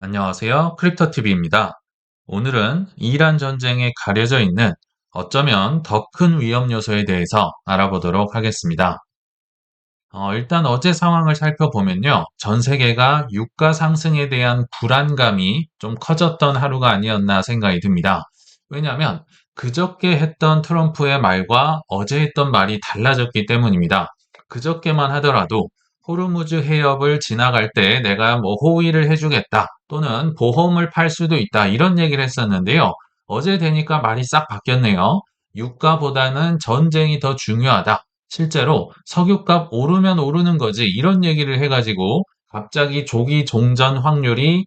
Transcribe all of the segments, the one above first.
안녕하세요. 크립토TV입니다. 오늘은 이란 전쟁에 가려져 있는 어쩌면 더 큰 위험 요소에 대해서 알아보도록 하겠습니다. 일단 어제 상황을 살펴보면요. 전 세계가 유가 상승에 대한 불안감이 좀 커졌던 하루가 아니었나 생각이 듭니다. 왜냐하면 그저께 했던 트럼프의 말과 어제 했던 말이 달라졌기 때문입니다. 그저께만 하더라도 호르무즈 해협을 지나갈 때 내가 뭐 호위를 해주겠다 또는 보험을 팔 수도 있다 이런 얘기를 했었는데요. 어제 되니까 말이 싹 바뀌었네요. 유가보다는 전쟁이 더 중요하다. 실제로 석유값 오르면 오르는 거지 이런 얘기를 해가지고 갑자기 조기 종전 확률이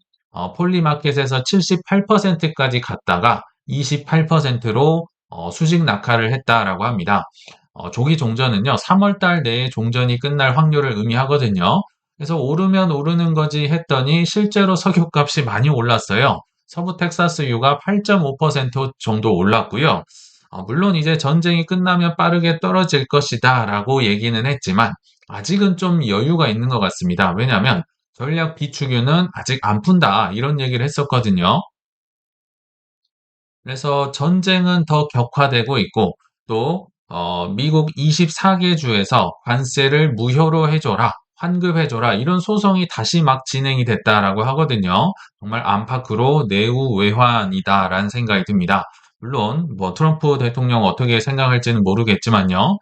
폴리마켓에서 78%까지 갔다가 28%로 수직 낙하를 했다라고 합니다. 조기 종전은요, 3월 달 내에 종전이 끝날 확률을 의미하거든요. 그래서 오르면 오르는 거지 했더니 실제로 석유값이 많이 올랐어요. 서부 텍사스유가 8.5% 정도 올랐고요. 물론 이제 전쟁이 끝나면 빠르게 떨어질 것이다 라고 얘기는 했지만 아직은 좀 여유가 있는 것 같습니다. 왜냐하면 전략 비축유는 아직 안 푼다 이런 얘기를 했었거든요. 그래서 전쟁은 더 격화되고 있고 또 미국 24개 주에서 관세를 무효로 해줘라, 환급해줘라 이런 소송이 다시 막 진행이 됐다라고 하거든요. 정말 안팎으로 내후외환이다라는 생각이 듭니다. 물론 뭐 트럼프 대통령 어떻게 생각할지는 모르겠지만요.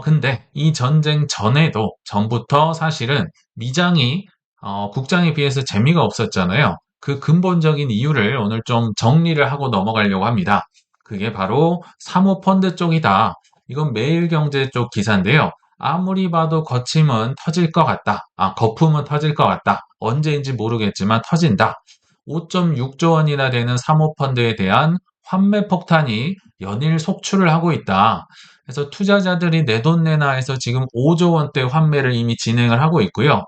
근데 이 전쟁 전에도 전부터 사실은 미장이 국장에 비해서 재미가 없었잖아요. 그 근본적인 이유를 오늘 좀 정리를 하고 넘어가려고 합니다. 그게 바로 사모펀드 쪽이다. 이건 매일경제 쪽 기사인데요. 아무리 봐도 거침은 터질 것 같다. 거품은 터질 것 같다. 언제인지 모르겠지만 터진다. 5.6조 원이나 되는 사모펀드에 대한 환매 폭탄이 연일 속출을 하고 있다. 그래서 투자자들이 내돈내나 해서 지금 5조 원대 환매를 이미 진행을 하고 있고요.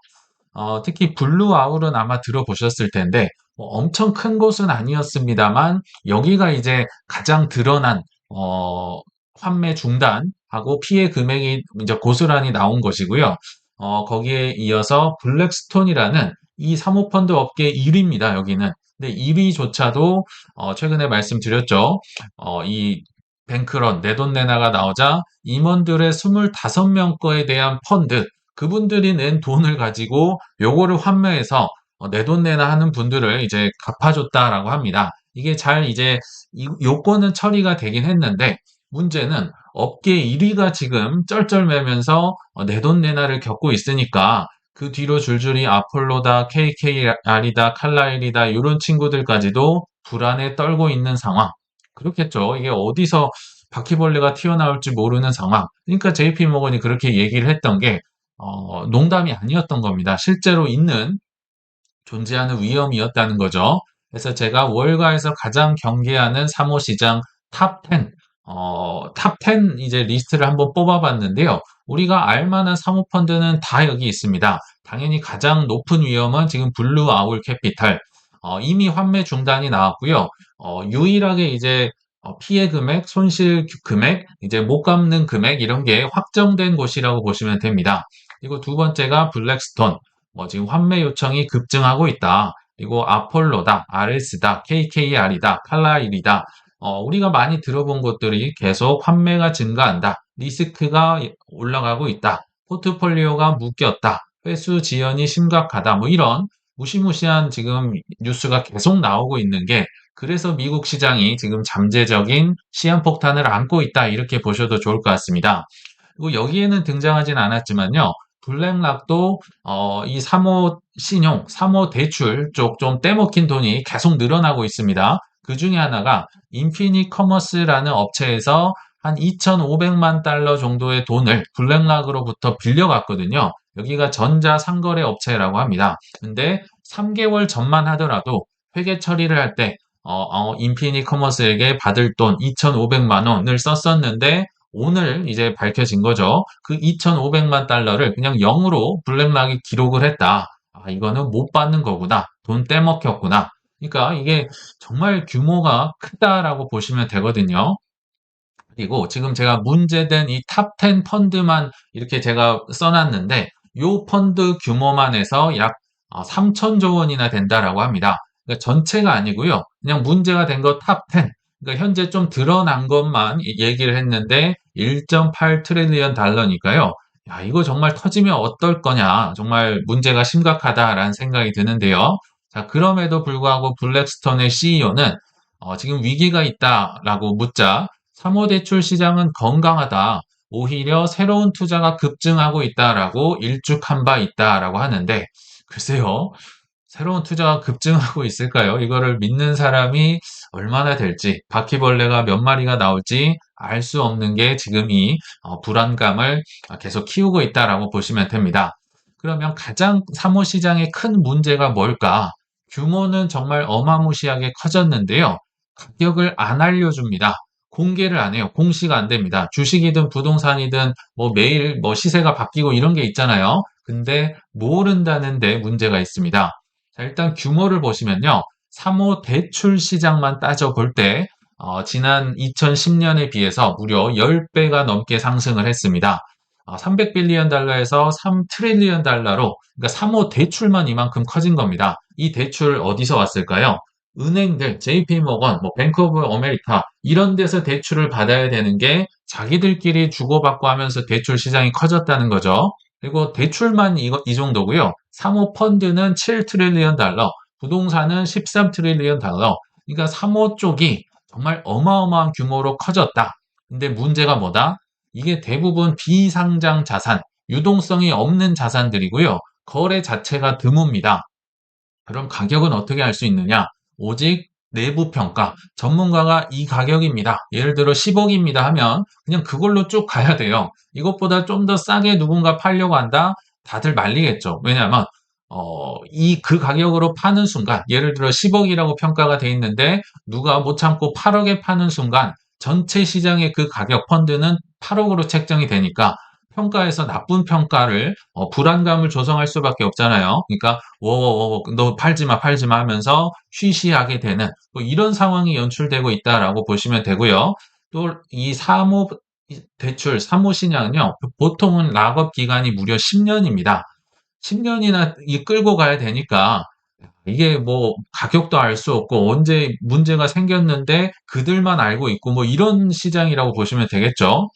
특히 블루아울은 아마 들어보셨을 텐데 엄청 큰 곳은 아니었습니다만 여기가 이제 가장 드러난 어, 환매 중단하고 피해 금액이 이제 고스란히 나온 것이고요. 거기에 이어서 블랙스톤이라는 이 사모펀드 업계 1위입니다. 여기는. 근데 1위조차도 최근에 말씀드렸죠. 이 뱅크런 내돈내나가 나오자 임원들의 25명 거에 대한 펀드 그분들이 낸 돈을 가지고 요거를 환매해서 내돈내나 하는 분들을 이제 갚아줬다라고 합니다. 이게 잘 이제 요건은 처리가 되긴 했는데 문제는 업계 1위가 지금 쩔쩔매면서 내돈내나를 겪고 있으니까 그 뒤로 줄줄이 아폴로다, KKR이다, 칼라일이다 이런 친구들까지도 불안에 떨고 있는 상황. 그렇겠죠. 이게 어디서 바퀴벌레가 튀어나올지 모르는 상황. 그러니까 JP모건이 그렇게 얘기를 했던 게 농담이 아니었던 겁니다. 실제로 있는 존재하는 위험이었다는 거죠. 그래서 제가 월가에서 가장 경계하는 사모시장 탑 10, 탑 10 이제 리스트를 한번 뽑아봤는데요. 우리가 알만한 사모펀드는 다 여기 있습니다. 당연히 가장 높은 위험은 지금 블루 아울 캐피탈. 이미 환매 중단이 나왔고요. 유일하게 이제 피해 금액, 손실 금액, 이제 못 갚는 금액 이런 게 확정된 곳이라고 보시면 됩니다. 그리고 두 번째가 블랙스톤. 지금 환매 요청이 급증하고 있다. 그리고 아폴로다, RS다, KKR이다, 칼라일이다. 우리가 많이 들어본 것들이 계속 환매가 증가한다. 리스크가 올라가고 있다. 포트폴리오가 묶였다. 회수 지연이 심각하다. 뭐 이런 무시무시한 지금 뉴스가 계속 나오고 있는 게 그래서 미국 시장이 지금 잠재적인 시한폭탄을 안고 있다. 이렇게 보셔도 좋을 것 같습니다. 그리고 여기에는 등장하진 않았지만요. 블랙락도 이 사모 신용, 사모 대출 쪽 좀 떼먹힌 돈이 계속 늘어나고 있습니다. 그 중에 하나가 인피니 커머스라는 업체에서 한 2,500만 달러 정도의 돈을 블랙락으로부터 빌려갔거든요. 여기가 전자상거래 업체라고 합니다. 근데 3개월 전만 하더라도 회계 처리를 할 때 인피니 커머스에게 받을 돈 2,500만 원을 썼었는데 오늘 이제 밝혀진 거죠. 그 2,500만 달러를 그냥 0으로 블랙락이 기록을 했다. 이거는 못 받는 거구나. 돈 떼먹혔구나. 그러니까 이게 정말 규모가 크다라고 보시면 되거든요. 그리고 지금 제가 문제된 이 탑 10 펀드만 이렇게 제가 써놨는데 요 펀드 규모만 해서 약 3천조 원이나 된다라고 합니다. 그러니까 전체가 아니고요. 그냥 문제가 된 거 탑 10. 그러니까 현재 좀 드러난 것만 얘기를 했는데 1.8 트릴리언 달러니까요. 야, 이거 정말 터지면 어떨 거냐. 정말 문제가 심각하다라는 생각이 드는데요. 자, 그럼에도 불구하고 블랙스톤의 CEO는 지금 위기가 있다라고 묻자 사모대출 시장은 건강하다. 오히려 새로운 투자가 급증하고 있다라고 일축한 바 있다라고 하는데 글쎄요. 새로운 투자가 급증하고 있을까요? 이거를 믿는 사람이 얼마나 될지, 바퀴벌레가 몇 마리가 나올지 알 수 없는 게 지금 이 불안감을 계속 키우고 있다라고 보시면 됩니다. 그러면 가장 사모시장의 큰 문제가 뭘까? 규모는 정말 어마무시하게 커졌는데요. 가격을 안 알려줍니다. 공개를 안 해요. 공시가 안 됩니다. 주식이든 부동산이든 뭐 매일 뭐 시세가 바뀌고 이런 게 있잖아요. 근데 모른다는 데 문제가 있습니다. 자, 일단 규모를 보시면요. 3호 대출 시장만 따져볼 때, 지난 2010년에 비해서 무려 10배가 넘게 상승을 했습니다. 300빌리언 달러에서 3트릴리언 달러로, 그러니까 3호 대출만 이만큼 커진 겁니다. 이 대출 어디서 왔을까요? 은행들, JP모건, 뭐 뱅크 오브 아메리카 이런 데서 대출을 받아야 되는 게 자기들끼리 주고받고 하면서 대출 시장이 커졌다는 거죠. 그리고 대출만 이 정도고요. 사모펀드는 7트릴리언 달러, 부동산은 13트릴리언 달러. 그러니까 사모 쪽이 정말 어마어마한 규모로 커졌다. 근데 문제가 뭐다? 이게 대부분 비상장 자산, 유동성이 없는 자산들이고요. 거래 자체가 드뭅니다. 그럼 가격은 어떻게 알 수 있느냐? 오직 내부 평가, 전문가가 이 가격입니다. 예를 들어 10억입니다 하면 그냥 그걸로 쭉 가야 돼요. 이것보다 좀 더 싸게 누군가 팔려고 한다? 다들 말리겠죠. 왜냐하면 그 가격으로 파는 순간, 예를 들어 10억이라고 평가가 돼 있는데 누가 못 참고 8억에 파는 순간 전체 시장의 그 가격 펀드는 8억으로 책정이 되니까 평가에서 나쁜 평가를 불안감을 조성할 수밖에 없잖아요. 그러니까 워워워 너 팔지 마 팔지 마 하면서 쉬쉬하게 되는 뭐 이런 상황이 연출되고 있다라고 보시면 되고요. 또 이 사모 대출 사모 시장은요. 보통은 락업 기간이 무려 10년입니다. 10년이나 끌고 가야 되니까 이게 뭐 가격도 알 수 없고 언제 문제가 생겼는데 그들만 알고 있고 뭐 이런 시장이라고 보시면 되겠죠.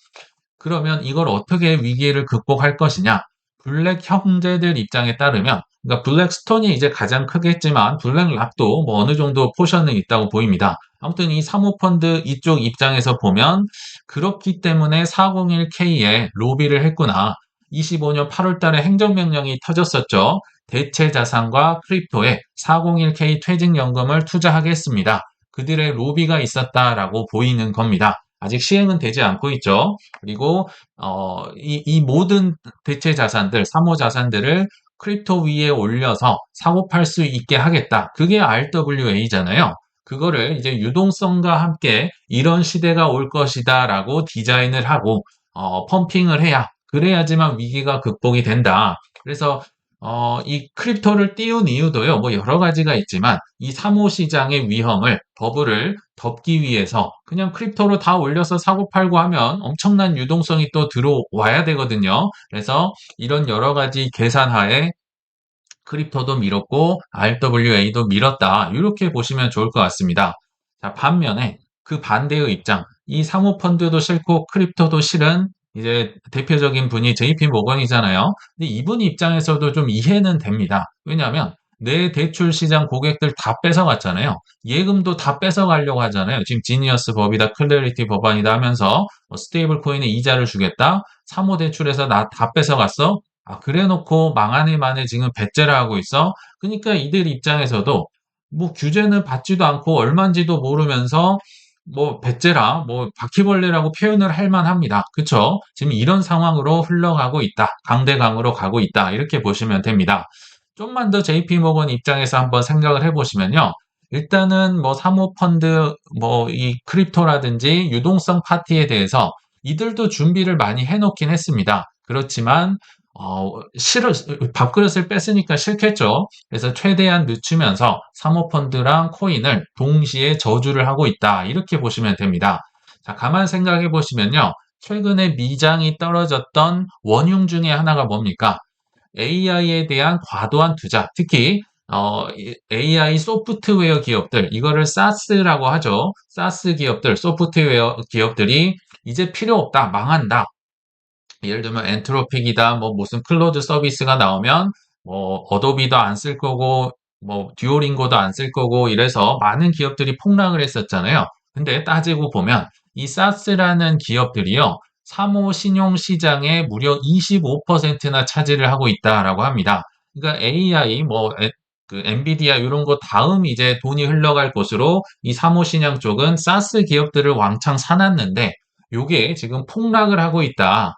그러면 이걸 어떻게 위기를 극복할 것이냐? 블랙 형제들 입장에 따르면, 그러니까 블랙스톤이 이제 가장 크겠지만 블랙락도 뭐 어느 정도 포션은 있다고 보입니다. 아무튼 이 사모펀드 이쪽 입장에서 보면 그렇기 때문에 401K에 로비를 했구나. 25년 8월 달에 행정명령이 터졌었죠. 대체 자산과 크립토에 401K 퇴직연금을 투자하겠습니다. 그들의 로비가 있었다라고 보이는 겁니다. 아직 시행은 되지 않고 있죠. 그리고 이 모든 대체 자산들, 사모 자산들을 크립토 위에 올려서 사고 팔 수 있게 하겠다. 그게 RWA잖아요. 그거를 이제 유동성과 함께 이런 시대가 올 것이다라고 디자인을 하고 펌핑을 해야 그래야지만 위기가 극복이 된다. 그래서 이 크립토를 띄운 이유도요, 뭐 여러 가지가 있지만 이 사모 시장의 위험을, 버블을 덮기 위해서 그냥 크립토로 다 올려서 사고 팔고 하면 엄청난 유동성이 또 들어와야 되거든요. 그래서 이런 여러 가지 계산하에 크립토도 밀었고 RWA도 밀었다. 이렇게 보시면 좋을 것 같습니다. 자, 반면에 그 반대의 입장, 이 사모펀드도 싫고 크립토도 싫은 이제 대표적인 분이 JP 모건이잖아요. 근데 이분 입장에서도 좀 이해는 됩니다. 왜냐하면 내 대출 시장 고객들 다 뺏어갔잖아요. 예금도 다 뺏어가려고 하잖아요. 지금 지니어스 법이다, 클래리티 법안이다 하면서 스테이블 코인에 이자를 주겠다. 사모 대출에서 나 다 뺏어갔어. 그래 놓고 망하네 만에 지금 배째라 하고 있어. 그러니까 이들 입장에서도 뭐 규제는 받지도 않고 얼만지도 모르면서 뭐 배째라, 뭐 바퀴벌레라고 표현을 할 만합니다. 그쵸? 지금 이런 상황으로 흘러가고 있다. 강대강으로 가고 있다. 이렇게 보시면 됩니다. 좀만 더 JP모건 입장에서 한번 생각을 해보시면요. 일단은 뭐 사모펀드, 뭐 이 크립토라든지 유동성 파티에 대해서 이들도 준비를 많이 해놓긴 했습니다. 그렇지만 싫어, 밥그릇을 뺐으니까 싫겠죠. 그래서 최대한 늦추면서 사모펀드랑 코인을 동시에 저주를 하고 있다. 이렇게 보시면 됩니다. 자, 가만 생각해 보시면요. 최근에 미장이 떨어졌던 원흉 중에 하나가 뭡니까? AI에 대한 과도한 투자, 특히 AI 소프트웨어 기업들, 이거를 SaaS라고 하죠. SaaS 기업들, 소프트웨어 기업들이 이제 필요 없다, 망한다. 예를 들면 엔트로픽이다, 뭐 무슨 클로즈 서비스가 나오면 뭐 어도비도 안 쓸 거고 뭐 듀오링고도 안 쓸 거고 이래서 많은 기업들이 폭락을 했었잖아요. 근데 따지고 보면 이 사스라는 기업들이요. 3호 신용 시장의 무려 25%나 차지를 하고 있다라고 합니다. 그러니까 AI 그 엔비디아 이런 거 다음 이제 돈이 흘러갈 곳으로 이 3호 신용 쪽은 사스 기업들을 왕창 사놨는데 요게 지금 폭락을 하고 있다.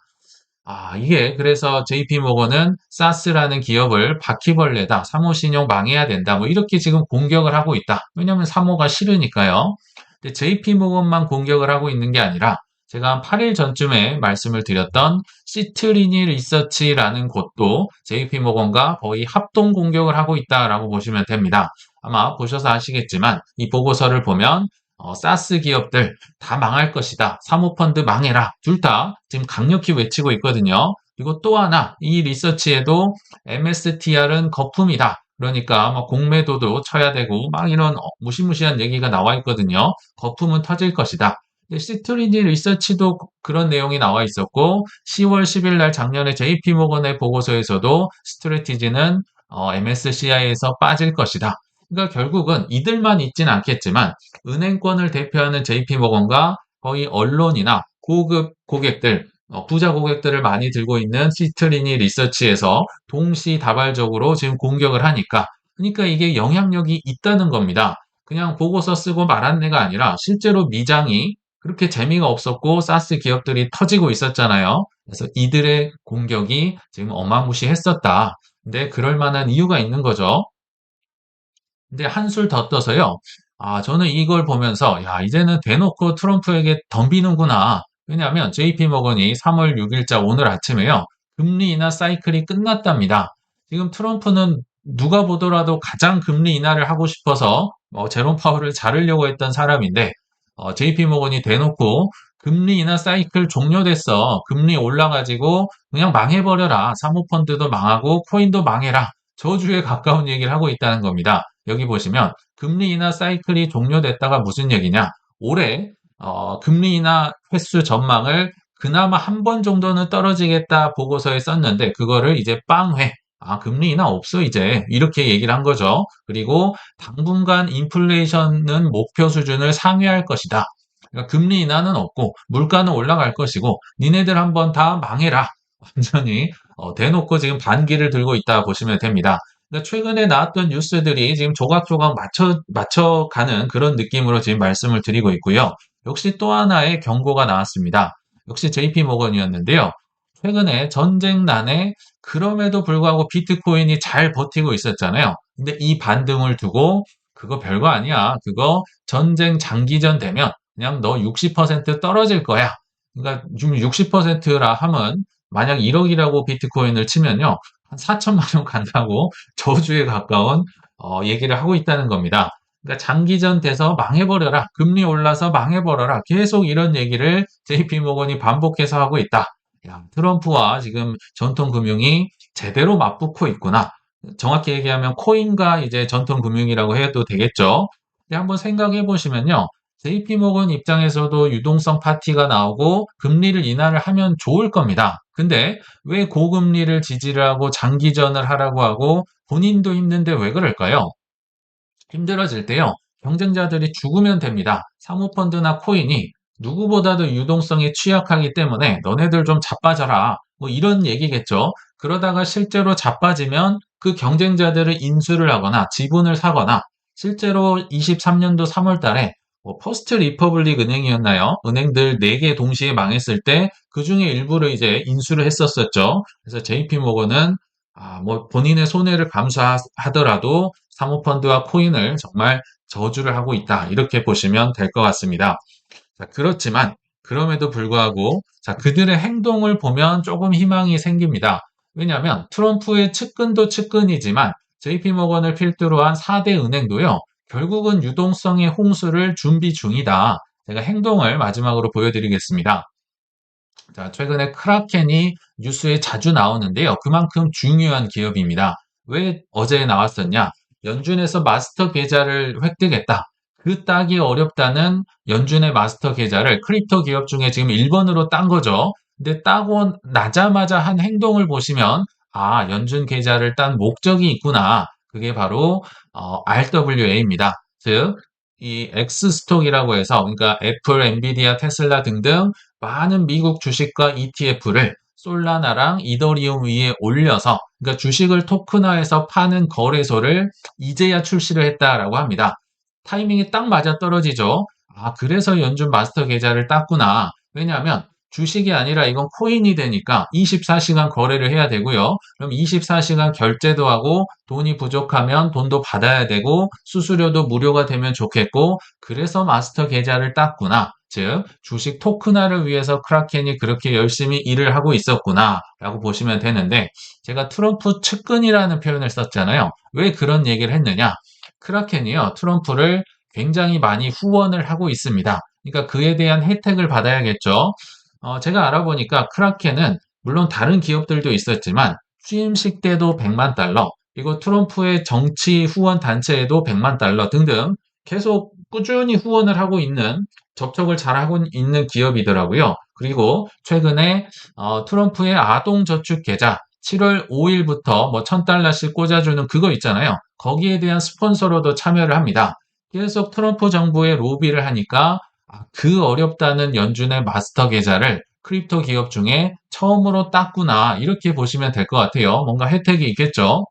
이게 그래서 JP모건은 사스라는 기업을 바퀴벌레다, 사모신용 망해야 된다, 뭐 이렇게 지금 공격을 하고 있다. 왜냐하면 사모가 싫으니까요. 근데 JP모건만 공격을 하고 있는 게 아니라 제가 한 8일 전쯤에 말씀을 드렸던 시트리니 리서치라는 곳도 JP모건과 거의 합동 공격을 하고 있다라고 보시면 됩니다. 아마 보셔서 아시겠지만 이 보고서를 보면 사스 기업들 다 망할 것이다. 사모펀드 망해라. 둘 다 지금 강력히 외치고 있거든요. 그리고 또 하나, 이 리서치에도 MSTR은 거품이다. 그러니까 막 공매도도 쳐야 되고 막 이런 무시무시한 얘기가 나와 있거든요. 거품은 터질 것이다. 시트리지 리서치도 그런 내용이 나와 있었고 10월 10일 날 작년에 JP모건의 보고서에서도 스트래티지는 MSCI에서 빠질 것이다. 그러니까 결국은 이들만 있진 않겠지만 은행권을 대표하는 JP모건과 거의 언론이나 고급 고객들, 부자 고객들을 많이 들고 있는 시트리니 리서치에서 동시다발적으로 지금 공격을 하니까, 그러니까 이게 영향력이 있다는 겁니다. 그냥 보고서 쓰고 말한 애가 아니라 실제로 미장이 그렇게 재미가 없었고 사스 기업들이 터지고 있었잖아요. 그래서 이들의 공격이 지금 어마무시했었다. 근데 그럴 만한 이유가 있는 거죠. 근데 한술 더 떠서요. 저는 이걸 보면서, 야, 이제는 대놓고 트럼프에게 덤비는구나. 왜냐하면 JP모건이 3월 6일자 오늘 아침에요. 금리 인하 사이클이 끝났답니다. 지금 트럼프는 누가 보더라도 가장 금리 인하를 하고 싶어서 제롬 파월을 자르려고 했던 사람인데, JP모건이 대놓고 금리 인하 사이클 종료됐어. 금리 올라가지고 그냥 망해버려라. 사모펀드도 망하고 코인도 망해라. 저주에 가까운 얘기를 하고 있다는 겁니다. 여기 보시면 금리 인하 사이클이 종료됐다가 무슨 얘기냐? 올해 금리 인하 횟수 전망을 그나마 한 번 정도는 떨어지겠다 보고서에 썼는데 그거를 이제 빵회. 금리 인하 없어 이제 이렇게 얘기를 한 거죠. 그리고 당분간 인플레이션은 목표 수준을 상회할 것이다. 그러니까 금리 인하는 없고 물가는 올라갈 것이고 니네들 한번 다 망해라. 완전히 대놓고 지금 반기를 들고 있다 보시면 됩니다. 그러니까 최근에 나왔던 뉴스들이 지금 조각조각 맞춰가는 그런 느낌으로 지금 말씀을 드리고 있고요. 역시 또 하나의 경고가 나왔습니다. 역시 JP모건이었는데요. 최근에 전쟁 난에 그럼에도 불구하고 비트코인이 잘 버티고 있었잖아요. 근데 이 반등을 두고 그거 별거 아니야. 그거 전쟁 장기전 되면 그냥 너 60% 떨어질 거야. 그러니까 지금 60%라 하면 만약 1억이라고 비트코인을 치면요. 한 4천만 원 간다고 저주에 가까운 얘기를 하고 있다는 겁니다. 그러니까 장기전 돼서 망해버려라. 금리 올라서 망해버려라. 계속 이런 얘기를 JP모건이 반복해서 하고 있다. 야, 트럼프와 지금 전통금융이 제대로 맞붙고 있구나. 정확히 얘기하면 코인과 이제 전통금융이라고 해도 되겠죠. 근데 한번 생각해 보시면요. JP모건 입장에서도 유동성 파티가 나오고 금리를 인하를 하면 좋을 겁니다. 근데 왜 고금리를 지지를 하고 장기전을 하라고 하고 본인도 힘든데 왜 그럴까요? 힘들어질 때요. 경쟁자들이 죽으면 됩니다. 사모펀드나 코인이 누구보다도 유동성에 취약하기 때문에 너네들 좀 자빠져라. 뭐 이런 얘기겠죠. 그러다가 실제로 자빠지면 그 경쟁자들을 인수를 하거나 지분을 사거나 실제로 23년도 3월 달에 퍼스트 리퍼블릭 은행이었나요? 은행들 4개 동시에 망했을 때 그 중에 일부를 이제 인수를 했었었죠. 그래서 JP모건은 뭐 본인의 손해를 감수하더라도 사모펀드와 코인을 정말 저주를 하고 있다. 이렇게 보시면 될 것 같습니다. 자, 그렇지만 그럼에도 불구하고 자, 그들의 행동을 보면 조금 희망이 생깁니다. 왜냐하면 트럼프의 측근도 측근이지만 JP모건을 필두로 한 4대 은행도요. 결국은 유동성의 홍수를 준비 중이다. 제가 행동을 마지막으로 보여드리겠습니다. 자, 최근에 크라켄이 뉴스에 자주 나오는데요. 그만큼 중요한 기업입니다. 왜 어제 나왔었냐? 연준에서 마스터 계좌를 획득했다. 그 따기 어렵다는 연준의 마스터 계좌를 크립토 기업 중에 지금 1번으로 딴 거죠. 근데 따고 나자마자 한 행동을 보시면 아, 연준 계좌를 딴 목적이 있구나. 그게 바로 RWA입니다. 즉, 이 엑스스톡이라고 해서 그러니까 애플, 엔비디아, 테슬라 등등 많은 미국 주식과 ETF를 솔라나랑 이더리움 위에 올려서 그러니까 주식을 토큰화해서 파는 거래소를 이제야 출시를 했다라고 합니다. 타이밍이 딱 맞아 떨어지죠. 아, 그래서 연준 마스터 계좌를 땄구나. 왜냐하면 주식이 아니라 이건 코인이 되니까 24시간 거래를 해야 되고요. 그럼 24시간 결제도 하고 돈이 부족하면 돈도 받아야 되고 수수료도 무료가 되면 좋겠고 그래서 마스터 계좌를 땄구나. 즉 주식 토큰화를 위해서 크라켄이 그렇게 열심히 일을 하고 있었구나 라고 보시면 되는데 제가 트럼프 측근이라는 표현을 썼잖아요. 왜 그런 얘기를 했느냐? 크라켄이요. 트럼프를 굉장히 많이 후원을 하고 있습니다. 그러니까 그에 대한 혜택을 받아야겠죠. 제가 알아보니까 크라켄은 물론 다른 기업들도 있었지만 취임식 때도 100만 달러, 그리고 트럼프의 정치 후원 단체에도 100만 달러 등등 계속 꾸준히 후원을 하고 있는 접촉을 잘하고 있는 기업이더라고요. 그리고 최근에 트럼프의 아동저축 계좌 7월 5일부터 뭐 1000달러씩 꽂아주는 그거 있잖아요. 거기에 대한 스폰서로도 참여를 합니다. 계속 트럼프 정부에 로비를 하니까 그 어렵다는 연준의 마스터 계좌를 크립토 기업 중에 처음으로 땄구나. 이렇게 보시면 될 것 같아요. 뭔가 혜택이 있겠죠.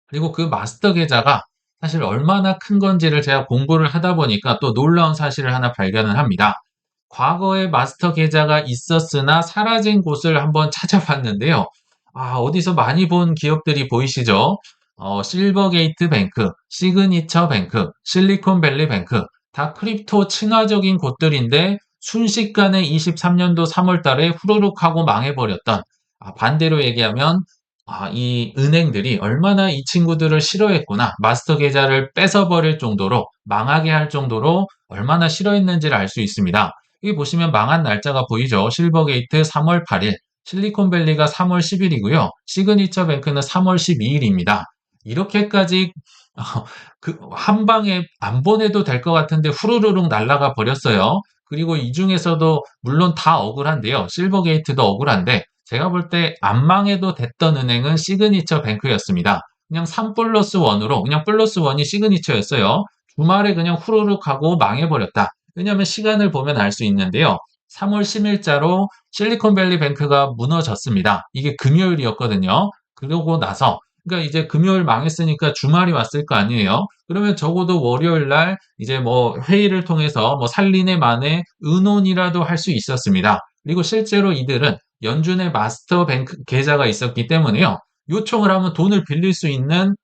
그리고 그 마스터 계좌가 사실 얼마나 큰 건지를 제가 공부를 하다 보니까 또 놀라운 사실을 하나 발견을 합니다. 과거에 마스터 계좌가 있었으나 사라진 곳을 한번 찾아봤는데요. 아, 어디서 많이 본 기업들이 보이시죠? 실버게이트 뱅크, 시그니처 뱅크, 실리콘밸리 뱅크, 다 크립토 친화적인 곳들인데 순식간에 23년도 3월 달에 후루룩 하고 망해버렸던, 반대로 얘기하면 이 은행들이 얼마나 이 친구들을 싫어했구나. 마스터 계좌를 뺏어버릴 정도로, 망하게 할 정도로 얼마나 싫어했는지를 알 수 있습니다. 여기 보시면 망한 날짜가 보이죠? 실버게이트 3월 8일, 실리콘밸리가 3월 10일이고요. 시그니처 뱅크는 3월 12일입니다. 이렇게까지 한 방에 안 보내도 될 것 같은데 후루루룩 날아가 버렸어요. 그리고 이 중에서도 물론 다 억울한데요. 실버게이트도 억울한데 제가 볼 때 안 망해도 됐던 은행은 시그니처 뱅크였습니다. 그냥 3 플러스 1으로 그냥 플러스 1이 시그니처였어요. 주말에 그냥 후루룩 하고 망해버렸다. 왜냐하면 시간을 보면 알 수 있는데요. 3월 10일자로 실리콘밸리 뱅크가 무너졌습니다. 이게 금요일이었거든요. 그러고 나서 그러니까 이제 금요일 망했으니까 주말이 왔을 거 아니에요. 그러면 적어도 월요일 날 이제 뭐 회의를 통해서 뭐 살린의 만에 의논이라도 할 수 있었습니다. 그리고 실제로 이들은 연준의 마스터 뱅크 계좌가 있었기 때문에요. 요청을 하면 돈을 빌릴 수 있는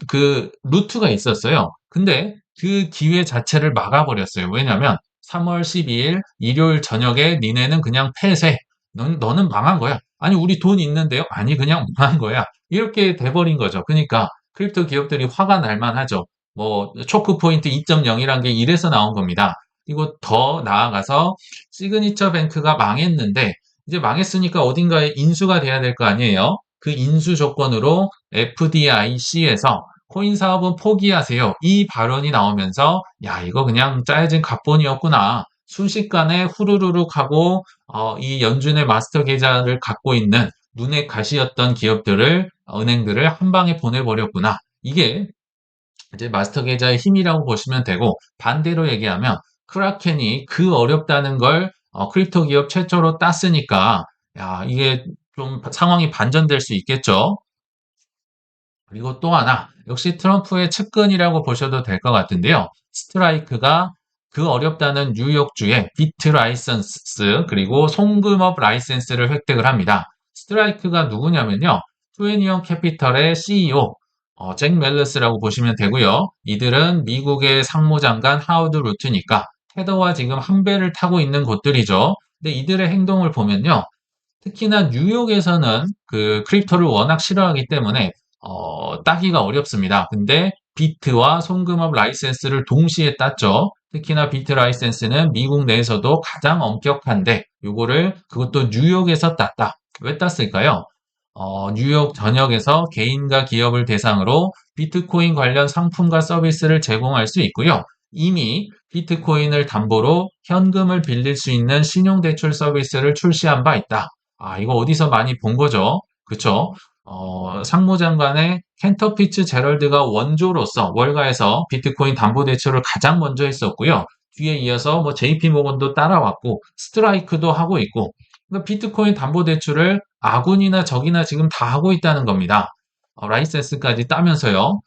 그 루트가 있었어요. 근데 그 기회 자체를 막아버렸어요. 왜냐면 3월 12일 일요일 저녁에 니네는 그냥 폐쇄. 너는 망한 거야. 아니, 우리 돈 있는데요? 아니, 그냥 망한 거야. 이렇게 돼버린 거죠. 그러니까 크립토 기업들이 화가 날 만하죠. 뭐 초크 포인트 2.0이란 게 이래서 나온 겁니다. 그리고 더 나아가서 시그니처 뱅크가 망했는데 이제 망했으니까 어딘가에 인수가 돼야 될 거 아니에요. 그 인수 조건으로 FDIC에서 코인 사업은 포기하세요. 이 발언이 나오면서 야, 이거 그냥 짜여진 각본이었구나. 순식간에 후루루룩 하고 이 연준의 마스터 계좌를 갖고 있는 눈에 가시였던 기업들을 은행들을 한 방에 보내버렸구나. 이게 이제 마스터 계좌의 힘이라고 보시면 되고 반대로 얘기하면 크라켄이 그 어렵다는 걸 크립토 기업 최초로 땄으니까 야, 이게 좀 상황이 반전될 수 있겠죠. 그리고 또 하나, 역시 트럼프의 측근이라고 보셔도 될 것 같은데요. 스트라이크가 그 어렵다는 뉴욕주의 비트 라이선스 그리고 송금업 라이센스를 획득을 합니다. 스트라이크가 누구냐면요. 투애니언 캐피털의 CEO 잭 멜러스라고 보시면 되고요. 이들은 미국의 상무장관 하우드 루트니까 테더와 지금 한 배를 타고 있는 곳들이죠. 근데 이들의 행동을 보면요. 특히나 뉴욕에서는 그 크립토를 워낙 싫어하기 때문에 따기가 어렵습니다. 근데 비트와 송금업 라이센스를 동시에 땄죠. 특히나 비트 라이센스는 미국 내에서도 가장 엄격한데 요거를 그것도 뉴욕에서 땄다. 왜 땄을까요? 뉴욕 전역에서 개인과 기업을 대상으로 비트코인 관련 상품과 서비스를 제공할 수 있고요. 이미 비트코인을 담보로 현금을 빌릴 수 있는 신용대출 서비스를 출시한 바 있다. 아, 이거 어디서 많이 본 거죠? 그쵸? 상무장관의 켄터 피츠 제럴드가 원조로서 월가에서 비트코인 담보대출을 가장 먼저 했었고요. 뒤에 이어서 뭐 JP 모건도 따라왔고, 스트라이크도 하고 있고, 그러니까 비트코인 담보대출을 아군이나 적이나 지금 다 하고 있다는 겁니다. 라이센스까지 따면서요.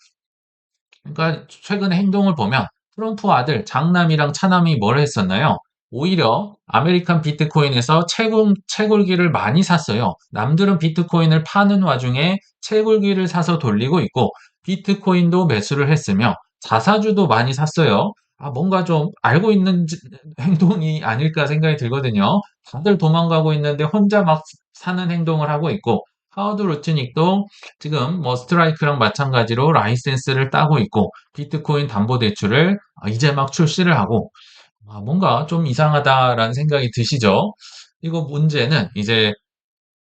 그러니까 최근의 행동을 보면 트럼프 아들 장남이랑 차남이 뭘 했었나요? 오히려 아메리칸 비트코인에서 채굴기를 많이 샀어요. 남들은 비트코인을 파는 와중에 채굴기를 사서 돌리고 있고 비트코인도 매수를 했으며 자사주도 많이 샀어요. 아, 뭔가 좀 알고 있는 행동이 아닐까 생각이 들거든요. 다들 도망가고 있는데 혼자 막 사는 행동을 하고 있고 하워드 루트닉도 지금 뭐 스트라이크랑 마찬가지로 라이센스를 따고 있고 비트코인 담보대출을 이제 막 출시를 하고 뭔가 좀 이상하다라는 생각이 드시죠? 이거 문제는 이제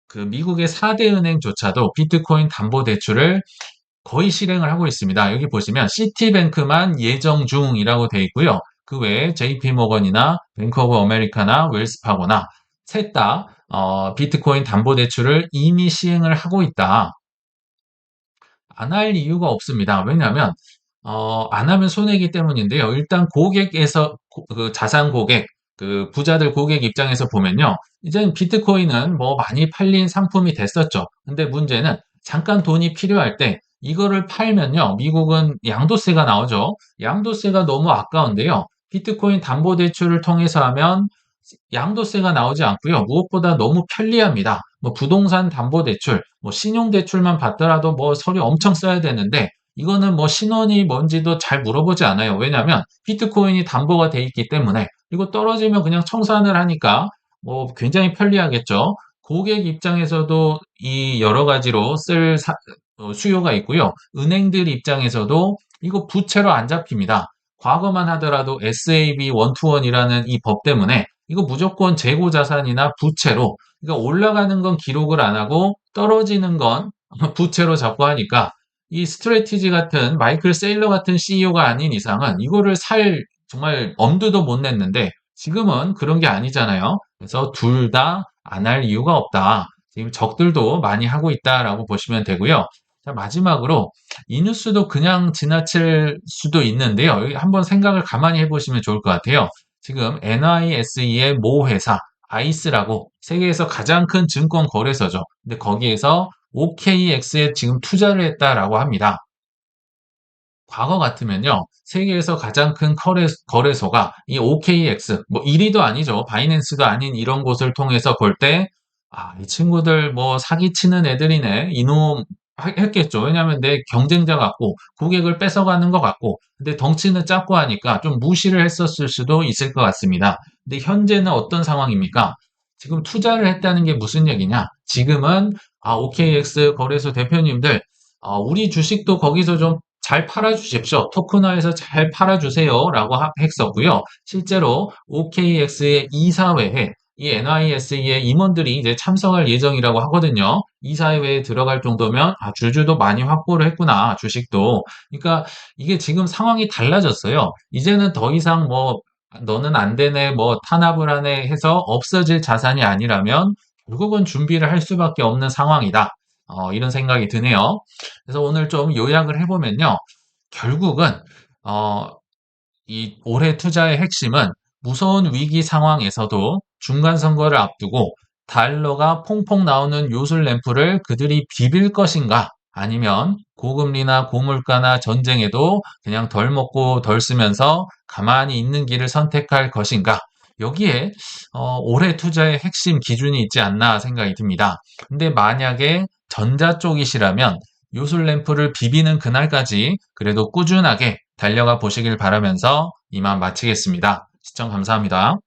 그 미국의 4대 은행조차도 비트코인 담보대출을 거의 실행을 하고 있습니다. 여기 보시면 시티뱅크만 예정 중이라고 되어 있고요. 그 외에 JP모건이나 뱅크 오브 아메리카나 웰스파고나 셋 다 비트코인 담보대출을 이미 시행을 하고 있다. 안 할 이유가 없습니다. 왜냐하면 안 하면 손해이기 때문인데요. 일단 고객에서 그 자산 고객, 그 부자들 고객 입장에서 보면요. 이제는 비트코인은 뭐 많이 팔린 상품이 됐었죠. 근데 문제는 잠깐 돈이 필요할 때 이거를 팔면요. 미국은 양도세가 나오죠. 양도세가 너무 아까운데요. 비트코인 담보대출을 통해서 하면 양도세가 나오지 않고요. 무엇보다 너무 편리합니다. 뭐 부동산 담보대출, 뭐 신용대출만 받더라도 뭐 서류 엄청 써야 되는데 이거는 뭐 신원이 뭔지도 잘 물어보지 않아요. 왜냐하면 비트코인이 담보가 돼 있기 때문에 이거 떨어지면 그냥 청산을 하니까 뭐 굉장히 편리하겠죠. 고객 입장에서도 이 여러 가지로 수요가 있고요. 은행들 입장에서도 이거 부채로 안 잡힙니다. 과거만 하더라도 SAB 121이라는 이 법 때문에 이거 무조건 재고 자산이나 부채로 그러니까 올라가는 건 기록을 안 하고 떨어지는 건 부채로 잡고 하니까 이 스트레티지 같은 마이클 세일러 같은 CEO가 아닌 이상은 이거를 살 정말 엄두도 못 냈는데 지금은 그런 게 아니잖아요. 그래서 둘 다 안 할 이유가 없다. 지금 적들도 많이 하고 있다라고 보시면 되고요. 자, 마지막으로 이 뉴스도 그냥 지나칠 수도 있는데요. 여기 한번 생각을 가만히 해보시면 좋을 것 같아요. 지금 NYSE의 모 회사 아이스라고 세계에서 가장 큰 증권 거래소죠. 근데 거기에서 OKX에 지금 투자를 했다라고 합니다. 과거 같으면요. 세계에서 가장 큰 거래소가 이 OKX, 뭐 1위도 아니죠. 바이낸스도 아닌 이런 곳을 통해서 볼 때, 이 친구들 뭐 사기치는 애들이네. 이놈 했겠죠. 왜냐하면 내 경쟁자 같고 고객을 뺏어가는 것 같고 근데 덩치는 작고 하니까 좀 무시를 했었을 수도 있을 것 같습니다. 근데 현재는 어떤 상황입니까? 지금 투자를 했다는 게 무슨 얘기냐? 지금은 OKX 거래소 대표님들 우리 주식도 거기서 좀 잘 팔아주십시오. 토큰화해서 잘 팔아주세요라고 했었고요. 실제로 OKX의 이사회에 이 NYSE의 임원들이 이제 참석할 예정이라고 하거든요. 이사회에 들어갈 정도면 주주도 많이 확보를 했구나, 주식도. 그러니까 이게 지금 상황이 달라졌어요. 이제는 더 이상 뭐 너는 안 되네, 뭐 탄압을 하네 해서 없어질 자산이 아니라면 결국은 준비를 할 수밖에 없는 상황이다. 이런 생각이 드네요. 그래서 오늘 좀 요약을 해보면요. 결국은 이 올해 투자의 핵심은 무서운 위기 상황에서도 중간 선거를 앞두고 달러가 퐁퐁 나오는 요술 램프를 그들이 비빌 것인가 아니면 고금리나 고물가나 전쟁에도 그냥 덜 먹고 덜 쓰면서 가만히 있는 길을 선택할 것인가 여기에 올해 투자의 핵심 기준이 있지 않나 생각이 듭니다. 근데 만약에 전자 쪽이시라면 요술 램프를 비비는 그날까지 그래도 꾸준하게 달려가 보시길 바라면서 이만 마치겠습니다. 시청 감사합니다.